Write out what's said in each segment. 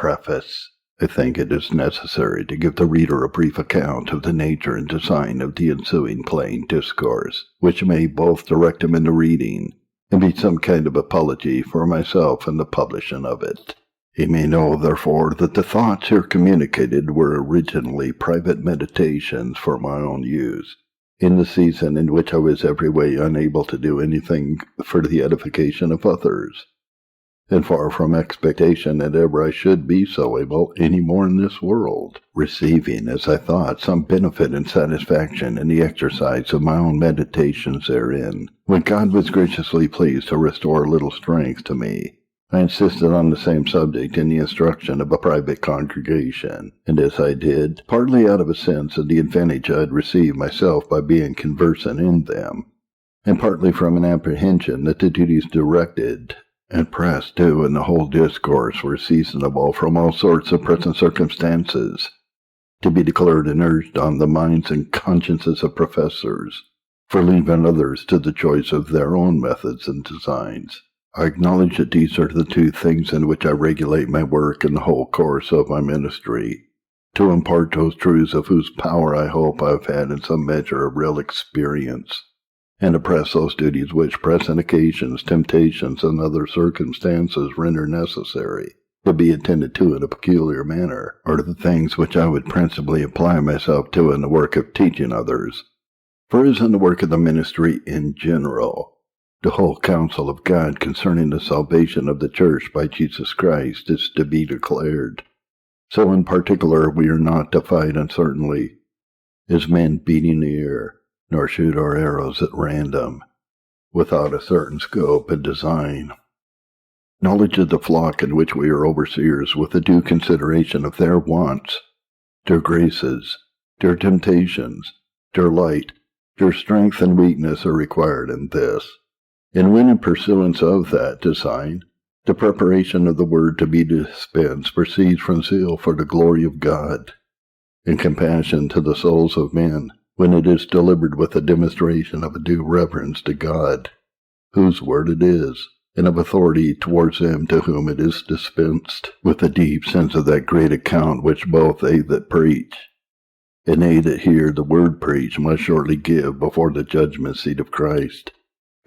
Preface. I think it is necessary to give the reader a brief account of the nature and design of the ensuing plain discourse, which may both direct him into reading and be some kind of apology for myself in the publishing of it. He may know, therefore, that the thoughts here communicated were originally private meditations for my own use, in the season in which I was every way unable to do anything for the edification of others, and far from expectation that ever I should be so able any more in this world, receiving, as I thought, some benefit and satisfaction in the exercise of my own meditations therein. When God was graciously pleased to restore a little strength to me, I insisted on the same subject in the instruction of a private congregation, and as I did, partly out of a sense of the advantage I had received myself by being conversant in them, and partly from an apprehension that the duties directed and pressed to in the whole discourse were seasonable from all sorts of present circumstances, to be declared and urged on the minds and consciences of professors, for leaving others to the choice of their own methods and designs. I acknowledge that these are the two things in which I regulate my work in the whole course of my ministry, to impart those truths of whose power I hope I have had in some measure of real experience, and to press those duties which present occasions, temptations, and other circumstances render necessary to be attended to in a peculiar manner, are the things which I would principally apply myself to in the work of teaching others. For as in the work of the ministry in general, the whole counsel of God concerning the salvation of the church by Jesus Christ is to be declared, so in particular we are not to fight uncertainly, as men beating the air, nor shoot our arrows at random, without a certain scope and design. Knowledge of the flock in which we are overseers with a due consideration of their wants, their graces, their temptations, their light, their strength and weakness are required in this. And when in pursuance of that design, the preparation of the word to be dispensed proceeds from zeal for the glory of God, and compassion to the souls of men, when it is delivered with a demonstration of a due reverence to God, whose word it is, and of authority towards them to whom it is dispensed, with a deep sense of that great account which both they that preach and they that hear the word preach must shortly give before the judgment seat of Christ.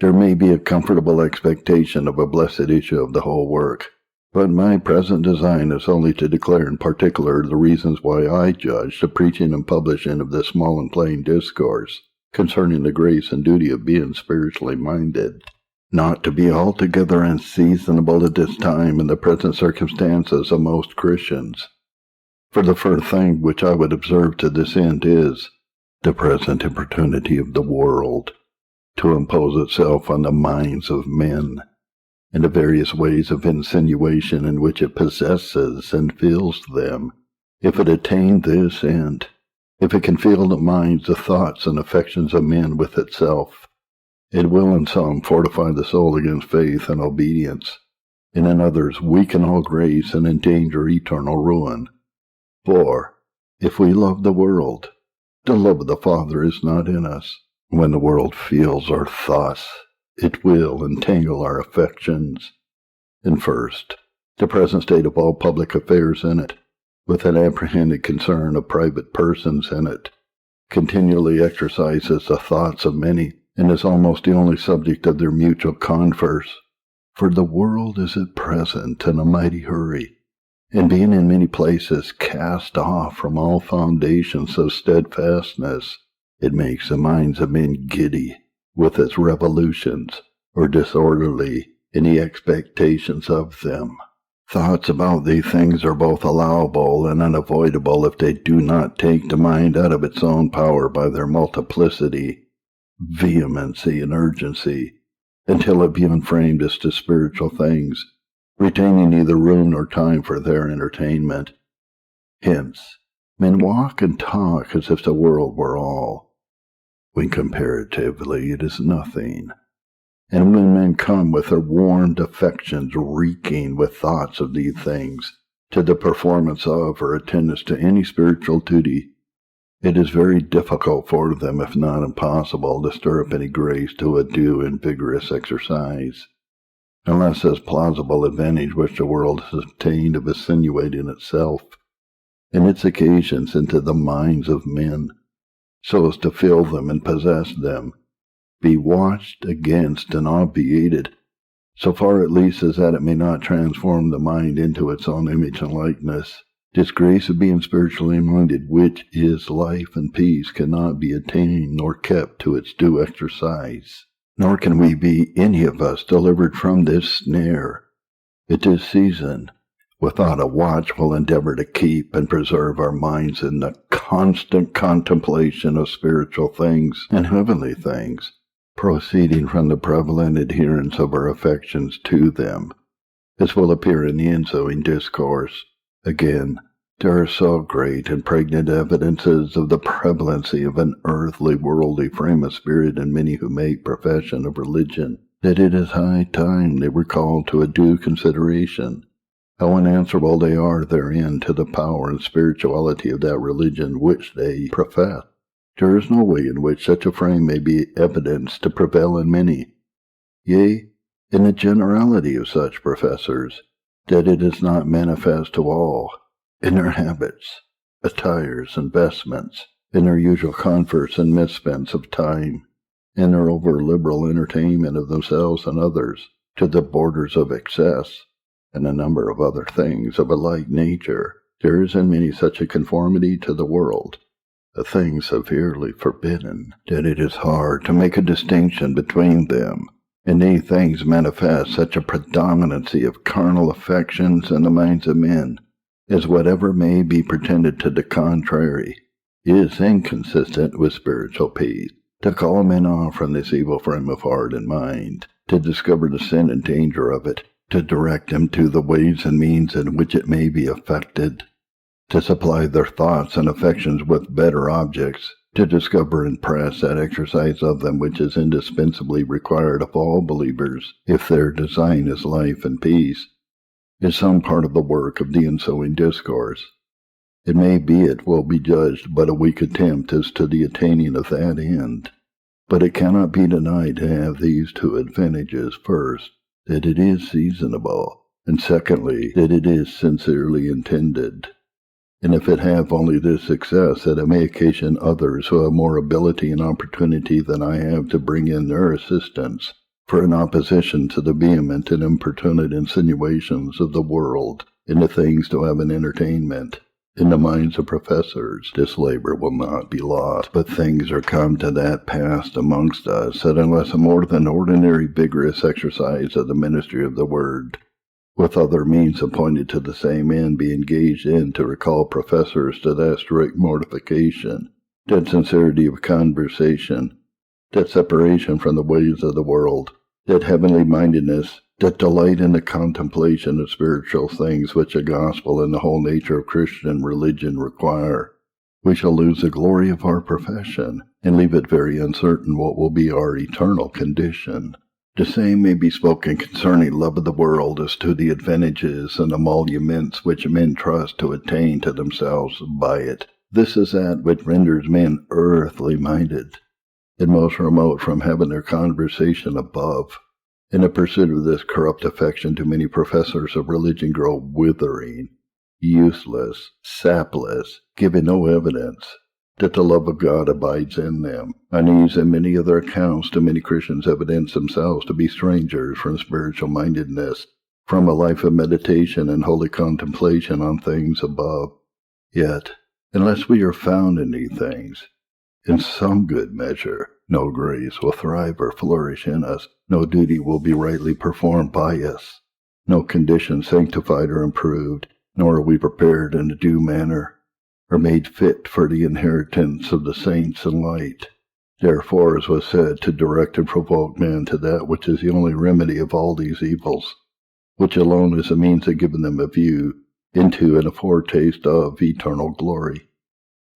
There may be a comfortable expectation of a blessed issue of the whole work, but my present design is only to declare in particular the reasons why I judge the preaching and publishing of this small and plain discourse concerning the grace and duty of being spiritually minded, not to be altogether unseasonable at this time in the present circumstances of most Christians. For the first thing which I would observe to this end is the present importunity of the world to impose itself on the minds of men, and the various ways of insinuation in which it possesses and fills them. If it attain this end, if it can fill the minds, the thoughts, and affections of men with itself, it will in some fortify the soul against faith and obedience, and in others weaken all grace and endanger eternal ruin. For, if we love the world, the love of the Father is not in us. When the world feels our thoughts, it will entangle our affections. And first, the present state of all public affairs in it, with an apprehended concern of private persons in it, continually exercises the thoughts of many, and is almost the only subject of their mutual converse. For the world is at present in a mighty hurry, and being in many places cast off from all foundations of steadfastness, it makes the minds of men giddy with its revolutions, or disorderly in the expectations of them. Thoughts about these things are both allowable and unavoidable if they do not take the mind out of its own power by their multiplicity, vehemency, and urgency, until it be unframed as to spiritual things, retaining neither room nor time for their entertainment. Hence, men walk and talk as if the world were all, when comparatively it is nothing. And when men come with their warmed affections reeking with thoughts of these things, to the performance of or attendance to any spiritual duty, it is very difficult for them, if not impossible, to stir up any grace to a due and vigorous exercise. unless this plausible advantage which the world has obtained of insinuating itself and its occasions into the minds of men, so as to fill them and possess them, be watched against and obviated, so far at least as that it may not transform the mind into its own image and likeness. This grace of being spiritually minded, which is life and peace, cannot be attained nor kept to its due exercise. Nor can we be, any of us, delivered from this snare at this season without a watchful endeavor to keep and preserve our minds in the constant contemplation of spiritual things and heavenly things, proceeding from the prevalent adherence of our affections to them, as will appear in the ensuing discourse. Again, there are so great and pregnant evidences of the prevalency of an earthly, worldly frame of spirit in many who make profession of religion, that it is high time they were called to a due consideration, how unanswerable they are therein to the power and spirituality of that religion which they profess. There is no way in which such a frame may be evidenced to prevail in many, yea, in the generality of such professors, that it is not manifest to all, in their habits, attires, and vestments, in their usual comforts and misspents of time, in their over-liberal entertainment of themselves and others, to the borders of excess, and a number of other things of a like nature. There is in many such a conformity to the world, a thing severely forbidden, that it is hard to make a distinction between them. And these things manifest such a predominancy of carnal affections in the minds of men, as whatever may be pretended to the contrary is inconsistent with spiritual peace. To call men off from this evil frame of heart and mind, to discover the sin and danger of it, to direct them to the ways and means in which it may be effected, to supply their thoughts and affections with better objects, to discover and press that exercise of them which is indispensably required of all believers if their design is life and peace, is some part of the work of the ensuing discourse. It may be it will be judged but a weak attempt as to the attaining of that end, but it cannot be denied to have these two advantages: first, that it is seasonable, and secondly, that it is sincerely intended. And if it have only this success, that it may occasion others who have more ability and opportunity than I have to bring in their assistance, for in opposition to the vehement and importunate insinuations of the world into things to have an entertainment in the minds of professors, this labor will not be lost. But things are come to that pass amongst us, that unless a more than ordinary vigorous exercise of the ministry of the word, with other means appointed to the same end, be engaged in to recall professors to that strict mortification, that sincerity of conversation, that separation from the ways of the world, that heavenly mindedness, that delight in the contemplation of spiritual things which the gospel and the whole nature of Christian religion require, we shall lose the glory of our profession, and leave it very uncertain what will be our eternal condition. The same may be spoken concerning love of the world as to the advantages and emoluments which men trust to attain to themselves by it. This is that which renders men earthly minded, and most remote from having their conversation above. In the pursuit of this corrupt affection, too many professors of religion grow withering, useless, sapless, giving no evidence that the love of God abides in them. On these and many other accounts, too many Christians evidence themselves to be strangers from spiritual mindedness, from a life of meditation and holy contemplation on things above. Yet, unless we are found in these things, in some good measure, no grace will thrive or flourish in us, no duty will be rightly performed by us, no condition sanctified or improved, nor are we prepared in a due manner, or made fit for the inheritance of the saints in light. Therefore, as was said, to direct and provoke man to that which is the only remedy of all these evils, which alone is a means of giving them a view into and a foretaste of eternal glory,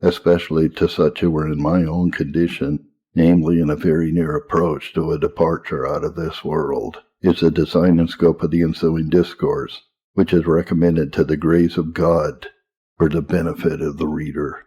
especially to such who were in my own condition, namely in a very near approach to a departure out of this world, is the design and scope of the ensuing discourse, which is recommended to the grace of God for the benefit of the reader.